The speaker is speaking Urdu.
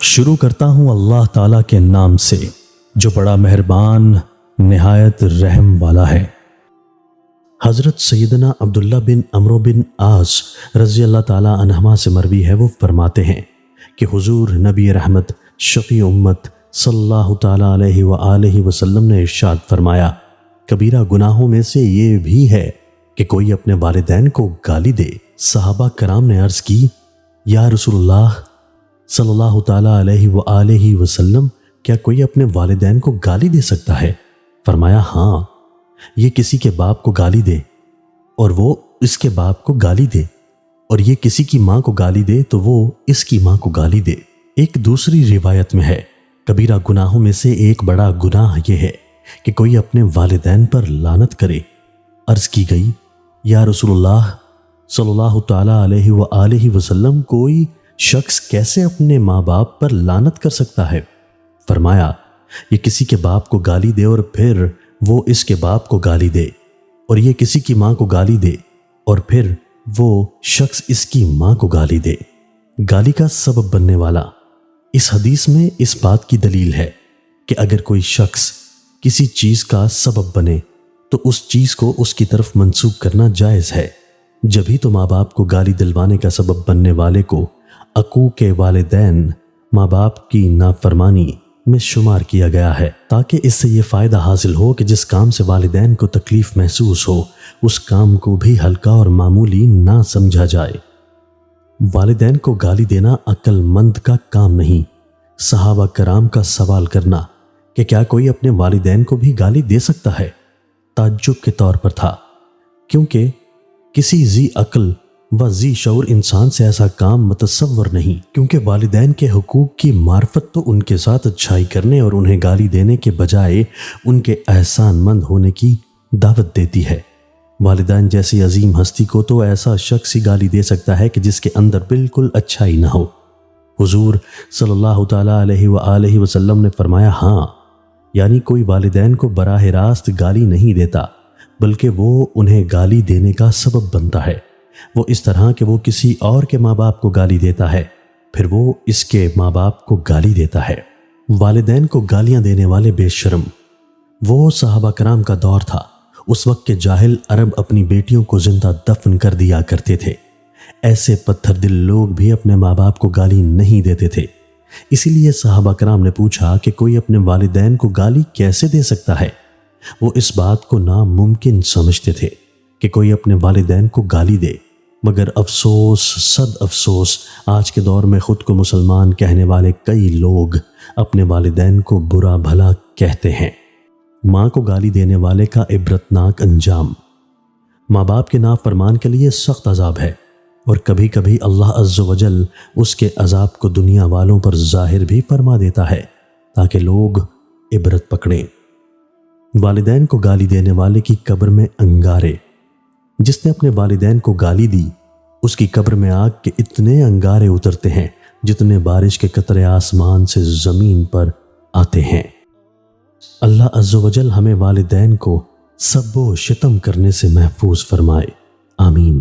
شروع کرتا ہوں اللہ تعالیٰ کے نام سے جو بڑا مہربان نہایت رحم والا ہے۔ حضرت سیدنا عبداللہ بن عمرو بن عاص رضی اللہ تعالیٰ عنہما سے مروی ہے، وہ فرماتے ہیں کہ حضور نبی رحمت شفیع امت صلی اللہ تعالیٰ علیہ وآلہ وسلم نے ارشاد فرمایا، کبیرہ گناہوں میں سے یہ بھی ہے کہ کوئی اپنے والدین کو گالی دے۔ صحابہ کرام نے عرض کی، یا رسول اللہ صلی اللہ تعالیٰ علیہ وآلہ وسلم، کیا کوئی اپنے والدین کو گالی دے سکتا ہے؟ فرمایا، ہاں، یہ کسی کے باپ کو گالی دے اور وہ اس کے باپ کو گالی دے، اور یہ کسی کی ماں کو گالی دے تو وہ اس کی ماں کو گالی دے۔ ایک دوسری روایت میں ہے، کبیرہ گناہوں میں سے ایک بڑا گناہ یہ ہے کہ کوئی اپنے والدین پر لعنت کرے۔ عرض کی گئی، یا رسول اللہ صلی اللہ تعالیٰ علیہ وآلہ وسلم، کوئی شخص کیسے اپنے ماں باپ پر لعنت کر سکتا ہے؟ فرمایا، یہ کسی کے باپ کو گالی دے اور پھر وہ اس کے باپ کو گالی دے، اور یہ کسی کی ماں کو گالی دے اور پھر وہ شخص اس کی ماں کو گالی دے۔ گالی کا سبب بننے والا، اس حدیث میں اس بات کی دلیل ہے کہ اگر کوئی شخص کسی چیز کا سبب بنے تو اس چیز کو اس کی طرف منسوب کرنا جائز ہے۔ جبھی تو ماں باپ کو گالی دلوانے کا سبب بننے والے کو عقوق والدین، ماں باپ کی نافرمانی میں شمار کیا گیا ہے، تاکہ اس سے یہ فائدہ حاصل ہو کہ جس کام سے والدین کو تکلیف محسوس ہو اس کام کو بھی ہلکا اور معمولی نہ سمجھا جائے۔ والدین کو گالی دینا عقل مند کا کام نہیں۔ صحابہ کرام کا سوال کرنا کہ کیا کوئی اپنے والدین کو بھی گالی دے سکتا ہے، تعجب کے طور پر تھا، کیونکہ کسی ذی عقل و ذی شعور انسان سے ایسا کام متصور نہیں، کیونکہ والدین کے حقوق کی معرفت تو ان کے ساتھ اچھائی کرنے اور انہیں گالی دینے کے بجائے ان کے احسان مند ہونے کی دعوت دیتی ہے۔ والدین جیسی عظیم ہستی کو تو ایسا شخص ہی گالی دے سکتا ہے کہ جس کے اندر بالکل اچھائی نہ ہو۔ حضور صلی اللہ تعالیٰ علیہ وآلہ وسلم نے فرمایا، ہاں، یعنی کوئی والدین کو براہ راست گالی نہیں دیتا، بلکہ وہ انہیں گالی دینے کا سبب بنتا ہے۔ وہ اس طرح کہ وہ کسی اور کے ماں باپ کو گالی دیتا ہے، پھر وہ اس کے ماں باپ کو گالی دیتا ہے۔ والدین کو گالیاں دینے والے بے شرم، وہ صحابہ کرام کا دور تھا۔ اس وقت کے جاہل عرب اپنی بیٹیوں کو زندہ دفن کر دیا کرتے تھے۔ ایسے پتھر دل لوگ بھی اپنے ماں باپ کو گالی نہیں دیتے تھے۔ اسی لیے صحابہ کرام نے پوچھا کہ کوئی اپنے والدین کو گالی کیسے دے سکتا ہے؟ وہ اس بات کو ناممکن سمجھتے تھے کہ کوئی اپنے والدین کو گالی دے، مگر افسوس صد افسوس، آج کے دور میں خود کو مسلمان کہنے والے کئی لوگ اپنے والدین کو برا بھلا کہتے ہیں۔ ماں کو گالی دینے والے کا عبرتناک انجام، ماں باپ کے نافرمان کے لیے سخت عذاب ہے، اور کبھی کبھی اللہ عز و جل اس کے عذاب کو دنیا والوں پر ظاہر بھی فرما دیتا ہے تاکہ لوگ عبرت پکڑیں۔ والدین کو گالی دینے والے کی قبر میں انگارے، جس نے اپنے والدین کو گالی دی اس کی قبر میں آگ کے اتنے انگارے اترتے ہیں جتنے بارش کے قطرے آسمان سے زمین پر آتے ہیں۔ اللہ عز و جل ہمیں والدین کو سب و شتم کرنے سے محفوظ فرمائے، آمین۔